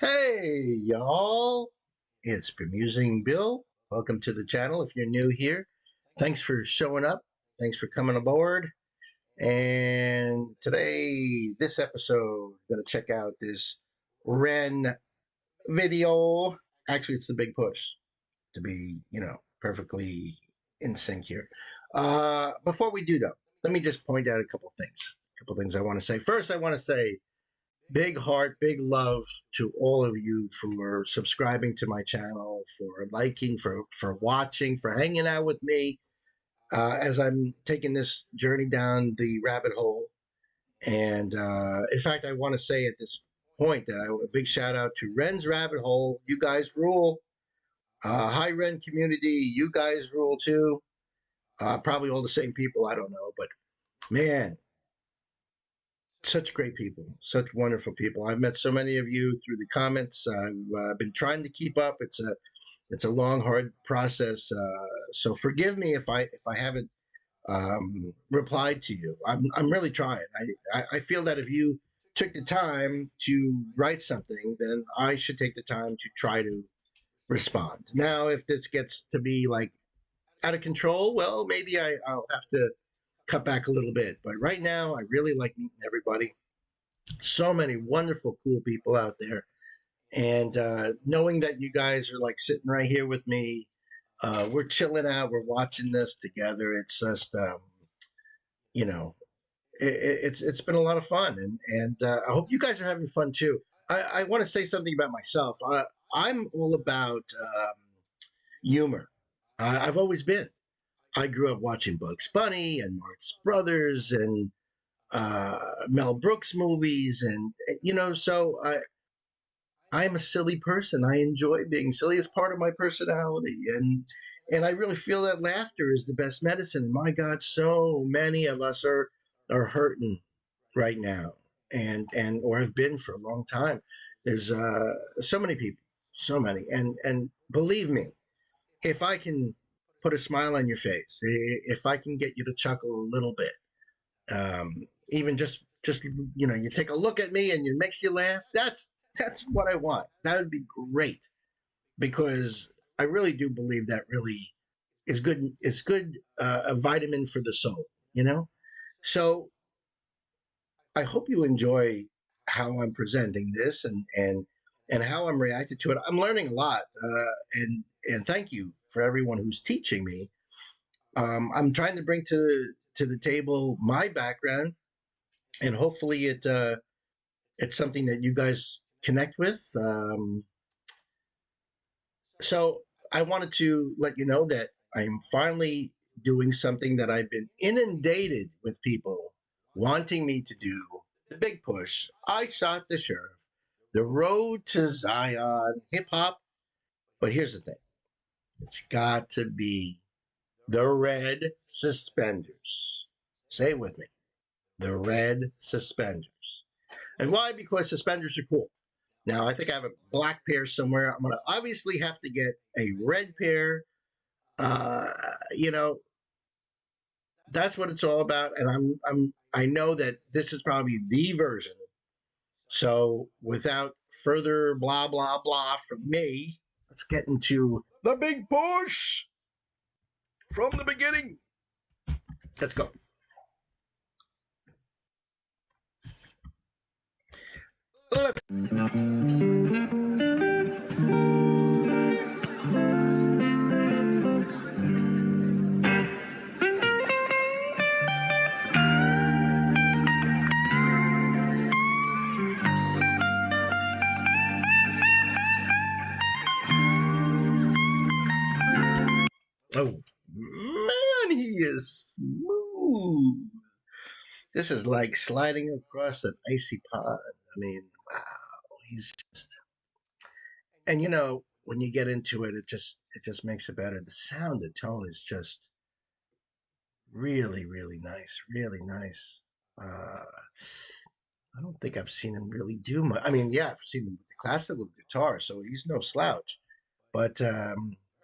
Hey, y'all. It's Bemusing Bill. Welcome to the channel if you're new here. Thanks for showing up. Thanks for coming aboard. And today, this episode, going to check out this REN video. Actually, it's the big push to be, perfectly in sync here. Before we do, though, let me just point out a couple things. I want to say. First, I want to say big heart, big love to all of you for subscribing to my channel, for liking, for watching, for hanging out with me as I'm taking this journey down the rabbit hole. And in fact, I want to say at this point that a big shout out to Ren's Rabbit Hole. You guys rule. Hi, Ren community. You guys rule too. Probably all the same people. I don't know. But man, such great people, such wonderful people. I've met so many of you through the comments. I've been trying to keep up. It's a long, hard process. So forgive me if I haven't replied to you. I'm really trying. I feel that if you took the time to write something, then I should take the time to try to respond. Now, if this gets to be like out of control, well, maybe I'll have to cut back a little bit. But right now, I really like meeting everybody. So many wonderful, cool people out there. And knowing that you guys are like sitting right here with me, we're chilling out, we're watching this together. It's just, it's been a lot of fun. And I hope you guys are having fun too. I want to say something about myself. I'm all about humor. I've always been. I grew up watching Bugs Bunny and Marx Brothers and Mel Brooks movies, and so I'm a silly person. I enjoy being silly. It's part of my personality, and I really feel that laughter is the best medicine. And my God, so many of us are hurting right now, and or have been for a long time. There's so many people, so many, and believe me, if I can put a smile on your face, if I can get you to chuckle a little bit, even just you take a look at me and it makes you laugh. That's what I want. That would be great, because I really do believe that really is good. It's good, a vitamin for the soul. So I hope you enjoy how I'm presenting this, and how I'm reacting to it. I'm learning a lot, and thank you for everyone who's teaching me. I'm trying to bring to the table my background, and hopefully it's something that you guys connect with. So I wanted to let you know that I'm finally doing something that I've been inundated with people wanting me to do. The big push. I shot the sheriff. The road to Zion, hip hop. But here's the thing. It's got to be the red suspenders. Say it with me. The red suspenders. And why? Because suspenders are cool. Now, I think I have a black pair somewhere. I'm going to obviously have to get a red pair. Uh, you know, that's what it's all about. And I know that this is probably the version. So without further blah, blah, blah from me, let's get into the big push from the beginning. Let's go. Let's. Oh, man, he is smooth. This is like sliding across an icy pond. I mean, wow, he's just. And when you get into it, it just makes it better. The sound, the tone is just really, really nice, really nice. I don't think I've seen him really do much. I mean, yeah, I've seen him with the classical guitar, so he's no slouch. But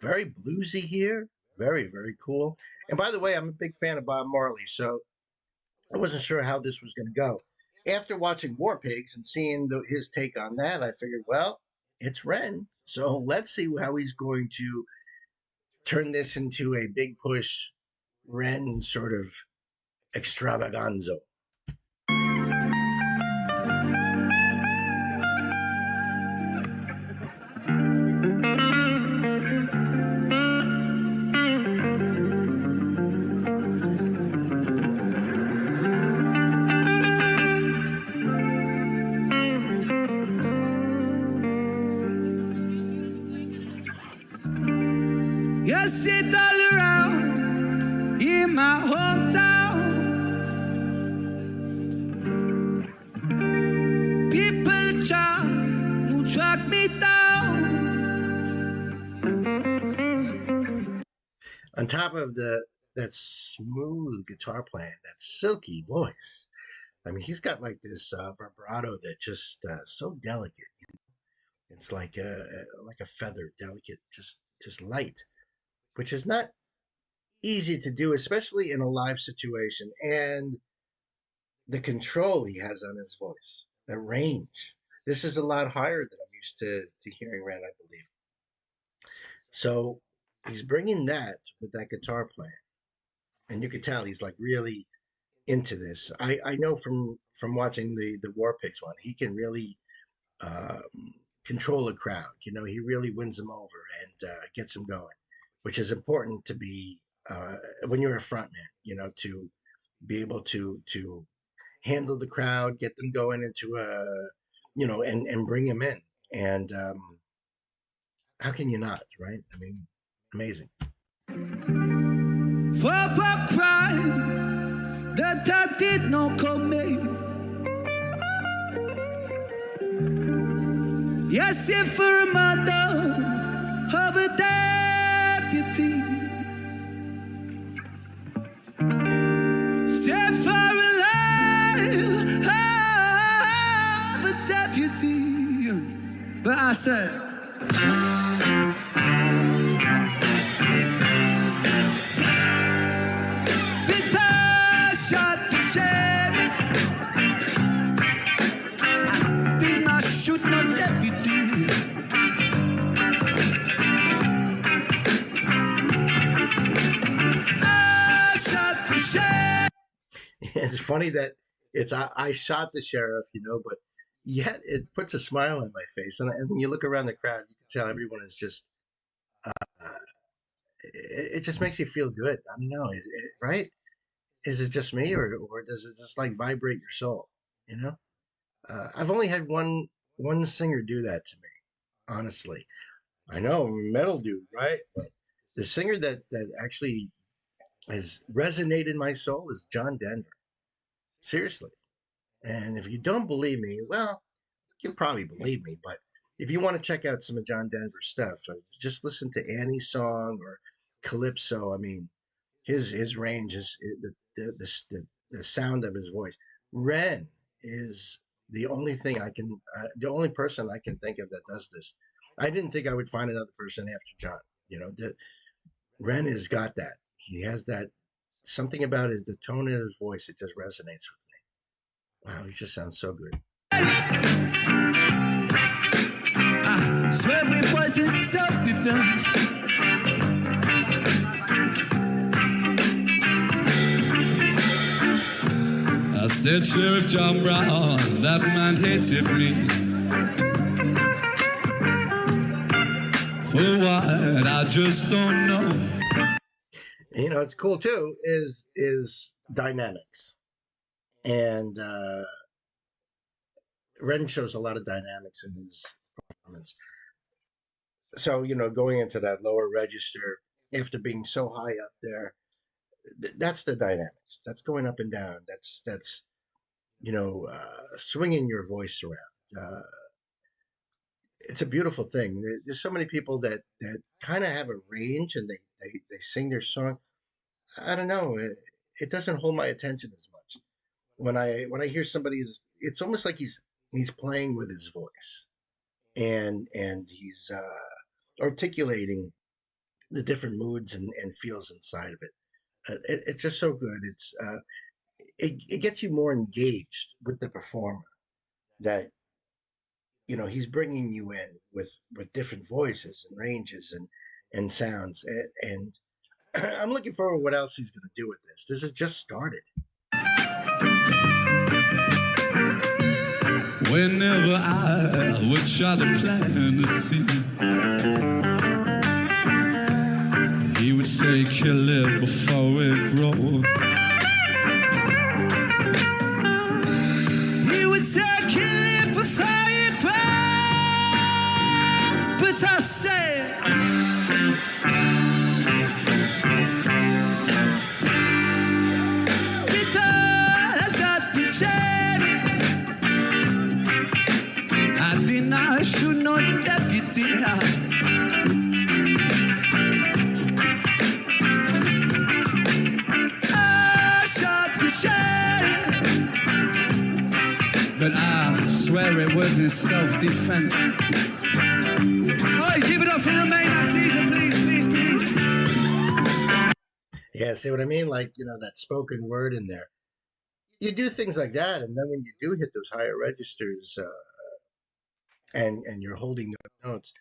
very bluesy here, very, very cool. And by the way, I'm a big fan of Bob Marley, so I wasn't sure how this was going to go. After watching War Pigs and seeing his take on that, I figured, well, it's Ren. So let's see how he's going to turn this into a big push Ren sort of extravaganza. You sit all around in my hometown. People try to track me down. On top of that smooth guitar playing, that silky voice. I mean, he's got like this vibrato that just so delicate. It's like a feather, delicate, just light, which is not easy to do, especially in a live situation. And the control he has on his voice, the range. This is a lot higher than I'm used to hearing Ren, I believe. So he's bringing that with that guitar playing, and you could tell he's like really into this. I know from watching the War Pigs one, he can really control a crowd. You know, he really wins them over and gets them going, which is important to be when you're a frontman. You know, to be able to handle the crowd, get them going into a, and bring them in. And how can you not, right? I mean, amazing. For a crime that I did not commit. Yes, if for a murder of a deputy. Say for a life of a deputy. But I said, Peter shot the sheriff. I did not shoot no deputy. I shot the sheriff. It's funny that I shot the sheriff, but yet it puts a smile on my face. And when you look around the crowd, you can tell everyone is just, it just makes you feel good. I don't know, right? Is it just me, or does it just like vibrate your soul? You know, I've only had one singer do that to me, honestly. I know I'm a metal dude, right? But the singer that actually has resonated my soul is John Denver. Seriously. And if you don't believe me, well, you probably believe me. But if you want to check out some of John Denver's stuff, just listen to Annie's song or Calypso. I mean, his range is the sound of his voice. Ren is the only person I can think of that does this. I didn't think I would find another person after John. Ren has got that. He has that something about the tone of his voice. It just resonates with me. Wow, he just sounds so good. Swear it was in self-defense. I said, Sheriff John Brown, that man hated me. For what? I just don't know. It's cool too. Is dynamics, and Ren shows a lot of dynamics in his performance. So going into that lower register after being so high up there, that's the dynamics. That's going up and down. That's swinging your voice around. It's a beautiful thing. There's so many people that kind of have a range and they sing their song. I don't know. It doesn't hold my attention as much. When I hear somebody's, it's almost like he's playing with his voice, and he's articulating the different moods and feels inside of it. It's just so good. It gets you more engaged with the performer. That he's bringing you in with different voices and ranges and sounds, and I'm looking forward to what else he's going to do with this. This has just started. Whenever I would try to plant a seed, he would say, kill it before it grows. He would say, kill it before it grows. But I said, because I'd be said, I did not should not deputy. But I swear it was in self-defense. Oh, give it up for Remain next season, please. Yeah, see what I mean? Like, that spoken word in there. You do things like that, and then when you do hit those higher registers, and you're holding those notes,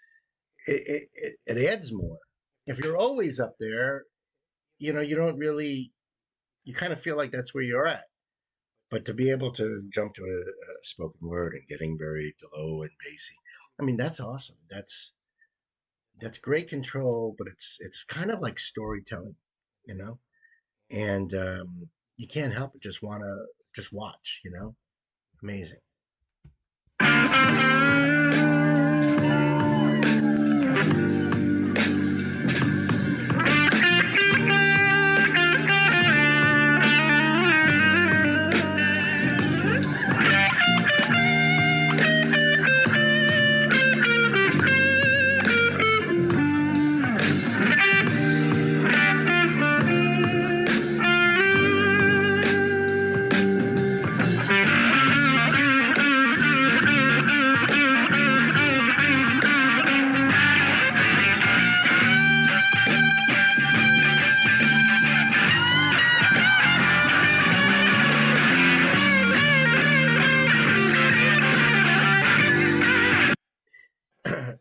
it adds more. If you're always up there, you don't really, you kind of feel like that's where you're at. But to be able to jump to a spoken word and getting very low and bassy, I mean, that's awesome. That's great control, but it's kind of like storytelling, you know, and you can't help but just want to just watch, amazing.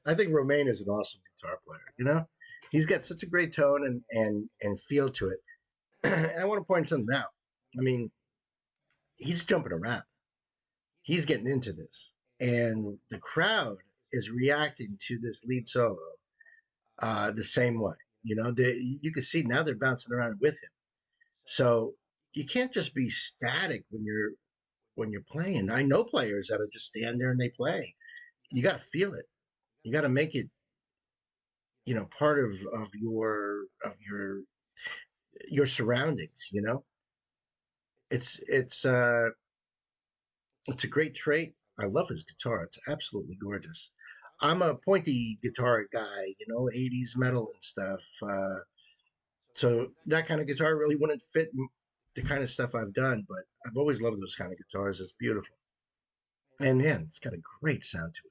I think Romain is an awesome guitar player. He's got such a great tone and feel to it. And I want to point something out. I mean, he's jumping around. He's getting into this, and the crowd is reacting to this lead solo the same way. You can see now they're bouncing around with him. So you can't just be static when you're playing. I know players that'll just stand there and they play. You got to feel it. You got to make it, part of your surroundings. It's it's a great trait. I love his guitar. It's absolutely gorgeous. I'm a pointy guitar guy, 80s metal and stuff. So that kind of guitar really wouldn't fit the kind of stuff I've done, but I've always loved those kind of guitars. It's beautiful. And man, it's got a great sound to it.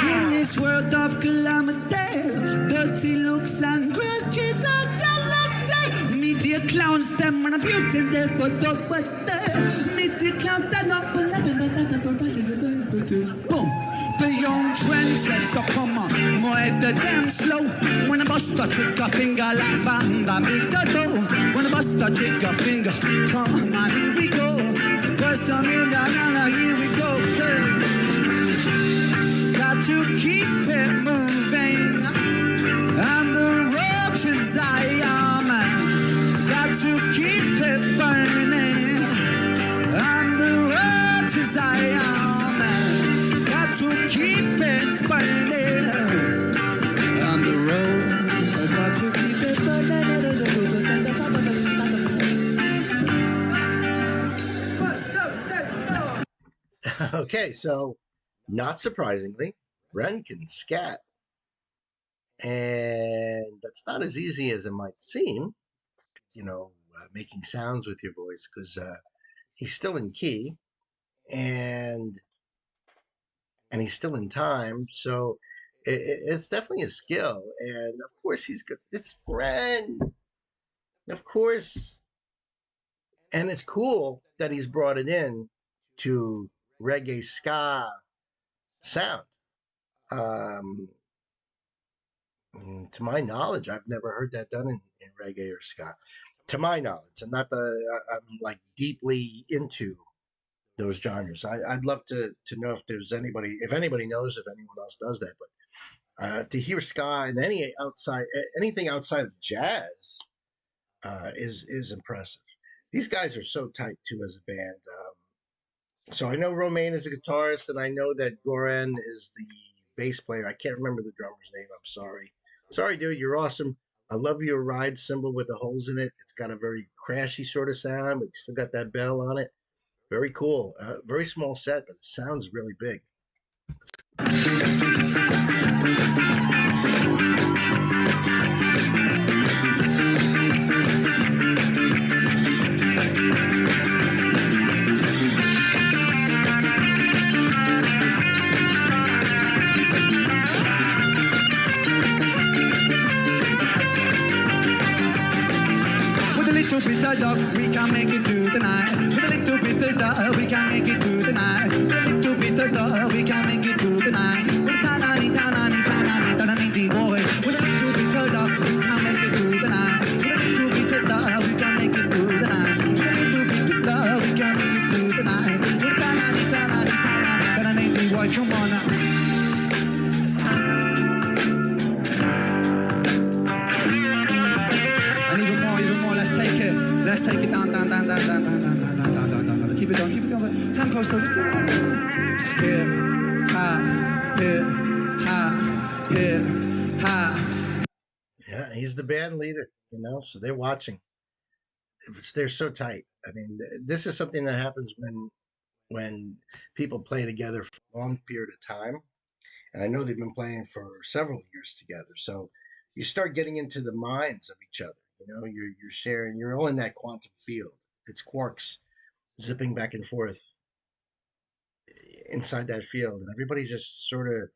In this world of calamity, dirty looks and grudges and jealousy, media clowns them and abusing their media clowns that not boom. The young trendsetter come on, more the damn slow. When I bust a trigger finger like bam, make a dough. When I bust a trigger finger, come on, here we go. Burst on in the here we go. Got to keep it moving on the road to Zion. Got to keep it burning on the road to Zion. To keep it burning on the road. I got to keep it burning. Okay, so not surprisingly, REN can scat. And that's not as easy as it might seem, making sounds with your voice, because he's still in key. And he's still in time. So It's definitely a skill, and of course he's good. It's Ren, of course, and it's cool that he's brought it in to reggae ska sound. Um, to my knowledge, I've never heard that done in reggae or ska. To my knowledge, and not the I'm like deeply into those genres. I'd love to know if there's anybody, if anybody knows if anyone else does that. But to hear ska and anything outside of jazz is impressive. These guys are so tight too as a band. So I know Romain is a guitarist, and I know that Goran is the bass player. I can't remember the drummer's name. I'm sorry. Sorry, dude. You're awesome. I love your ride cymbal with the holes in it. It's got a very crashy sort of sound, but it's still got that bell on it. Very cool. Very small set, but it sounds really big. Bit of luck, we can make it through the night. With a little bit of luck, we can make it through the night. With a little bit of luck, we can make it through the night. With a ta-na-ni, ta-na-ni, ta-na-ni, ta-na-ni, boy. With a little bit of luck, we can make it through the night. With a little bit of luck, we can make it through the night. With a little bit of luck, we can make it through the night. With a ta-na-ni, ta-na-ni, ta-na-ni, ta-na-ni, boy. Come on now. Let's take it down. Keep it going. Tempo slow. Here, ha. Yeah, he's the band leader, so they're watching. They're so tight. I mean, this is something that happens when people play together for a long period of time. And I know they've been playing for several years together. So you start getting into the minds of each other. You're sharing, you're all in that quantum field. It's quarks zipping back and forth inside that field, and everybody just sort of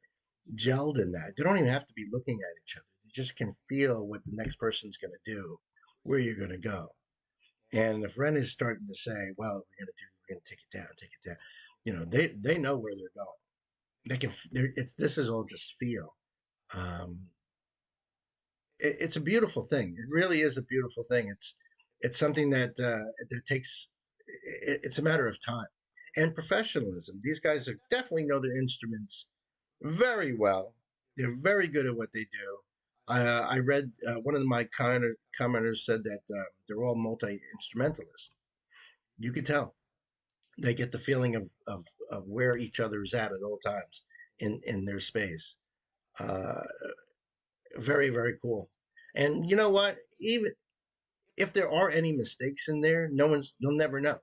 gelled in that. You don't even have to be looking at each other. You just can feel what the next person's going to do, where you're going to go. And if Ren is starting to say, "Well, we're going to take it down," they know where they're going. They can. This is all just feel. It's a beautiful thing. It really is a beautiful thing. It's something that takes. It's a matter of time and professionalism. These guys definitely know their instruments very well. They're very good at what they do. I read one of my commenters said that they're all multi-instrumentalists. You could tell they get the feeling of where each other is at all times in their space. Very, very cool. And you know what? Even if there are any mistakes in there, you'll never know.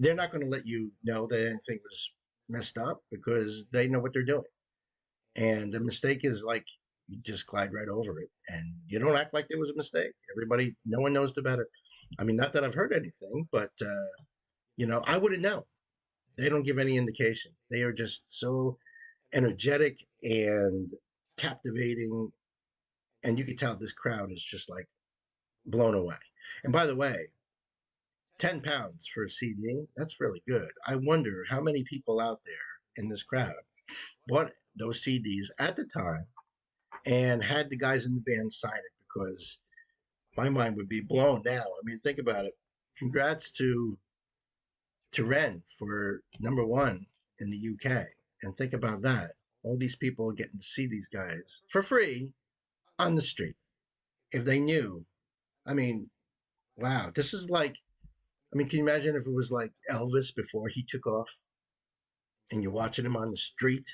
They're not going to let you know that anything was messed up because they know what they're doing. And the mistake is like you just glide right over it, and you don't act like there was a mistake. No one knows the better. I mean, not that I've heard anything, but I wouldn't know. They don't give any indication. They are just so energetic and captivating. And you can tell this crowd is just like blown away. And by the way, 10 pounds for a CD, that's really good. I wonder how many people out there in this crowd bought those CDs at the time and had the guys in the band sign it, because my mind would be blown now. I mean, think about it. Congrats to REN for #1 in the UK. And think about that. All these people getting to see these guys for free on the street. If they knew, I mean, wow, this is like, can you imagine if it was like Elvis before he took off and you're watching him on the street,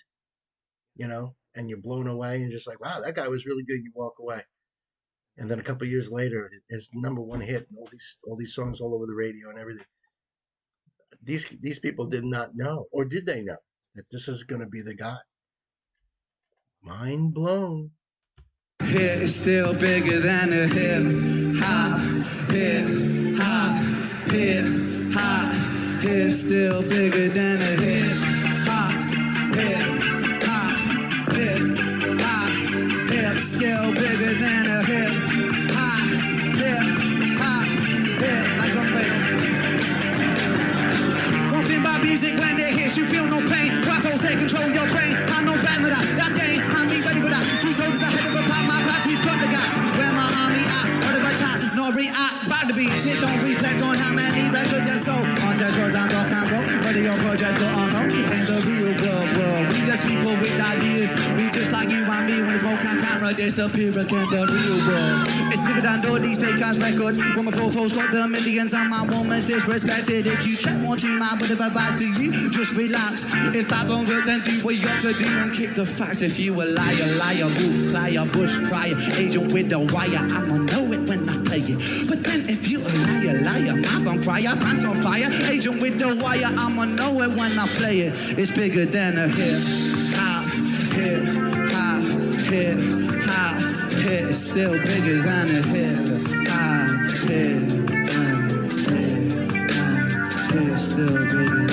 and you're blown away and just like, wow, that guy was really good. You walk away. And then a couple of years later, it's #1 hit and all these songs all over the radio and everything. These people did not know, or did they know, that this is going to be the guy? Mind blown. Hit is still bigger than a hip hop. Hip hop. Hip hop. Hit still bigger than a hip hop. Hip hop. Hip music when it hits, you feel no pain. Rifles, they control your brain. I know better than that, that's game. I'm be ready for that. Two soldiers ahead of a pack, my party's got the gap. Where my army at? What the right time? No react, back the beats. It don't reflect on how many records you sold. On that drugs, I'm rock and roll. Whether your project or unknown. In the real world, we just people with ideas. We just like you and me when the smoke and camera disappear again. The real world, it's bigger than all these fake ass records. When my profiles got the millions and my woman's disrespected. If you check one team, I would have advised to you, just relax. If that don't work, then do what you have to do and kick the facts. If you a liar, wolf, crier, bush crier, agent with the wire, I'ma know it when I play it. But then if you a liar, mouth on fire, pants on fire, agent with the wire, I'ma know it when I play it. It's bigger than a hip hop, hip hop, hip hop, hip. It's still bigger than a hip hop, hip hop, hip hop. It's still bigger than a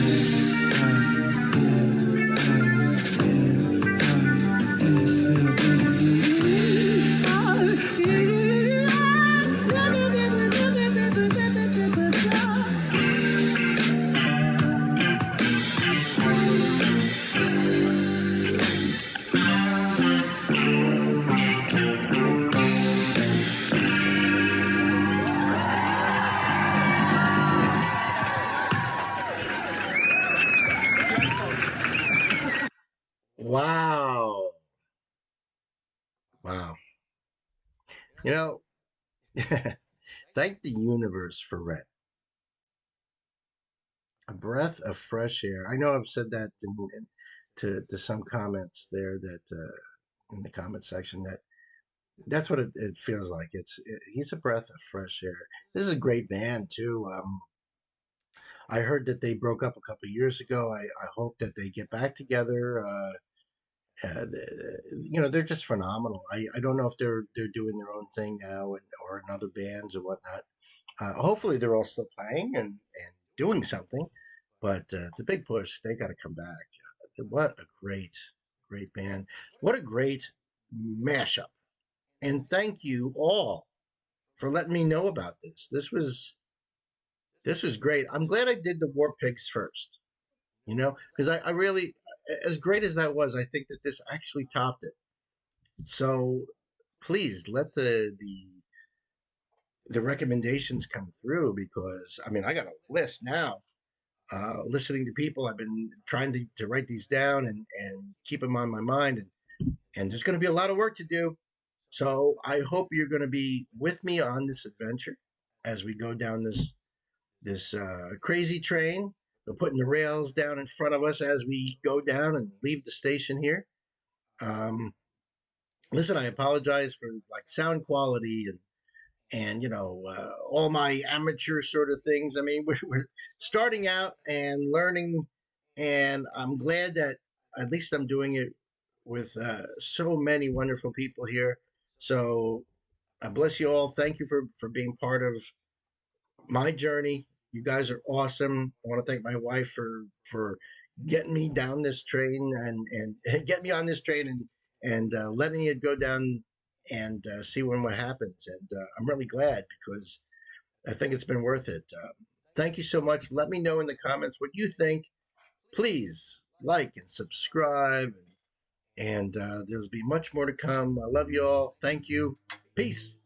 hip hop, hip hop, hip hop. It's still bigger than a hip hop, yeah. Wow. Wow. You know, thank the universe for REN. A breath of fresh air. I know I've said that to some comments there that in the comment section that that's what it feels like. He's a breath of fresh air. This is a great band too. I heard that they broke up a couple years ago. I hope that they get back together. They're just phenomenal. I don't know if they're doing their own thing now or in other bands or whatnot. Hopefully they're all still playing and doing something, but it's a big push. They got to come back. What a great band. What a great mashup. And thank you all for letting me know about this. This was great. I'm glad I did the War Pigs first, because I really, as great as that was, I think that this actually topped it. So please let the recommendations come through because I mean I got a list now. Listening to people, I've been trying to write these down and keep them on my mind, and there's going to be a lot of work to do. So I hope you're going to be with me on this adventure as we go down this crazy train. We're putting the rails down in front of us as we go down and leave the station here. Um, Listen, I apologize for like sound quality and all my amateur sort of things. I mean, we're starting out and learning, and I'm glad that at least I'm doing it with so many wonderful people here. So bless you all. Thank you for being part of my journey. You guys are awesome. I want to thank my wife for getting me down this train and get me on this train and letting it go down and see what happens. And I'm really glad because I think it's been worth it. Thank you so much. Let me know in the comments what you think. Please like and subscribe, and there'll be much more to come. I love you all. Thank you. Peace.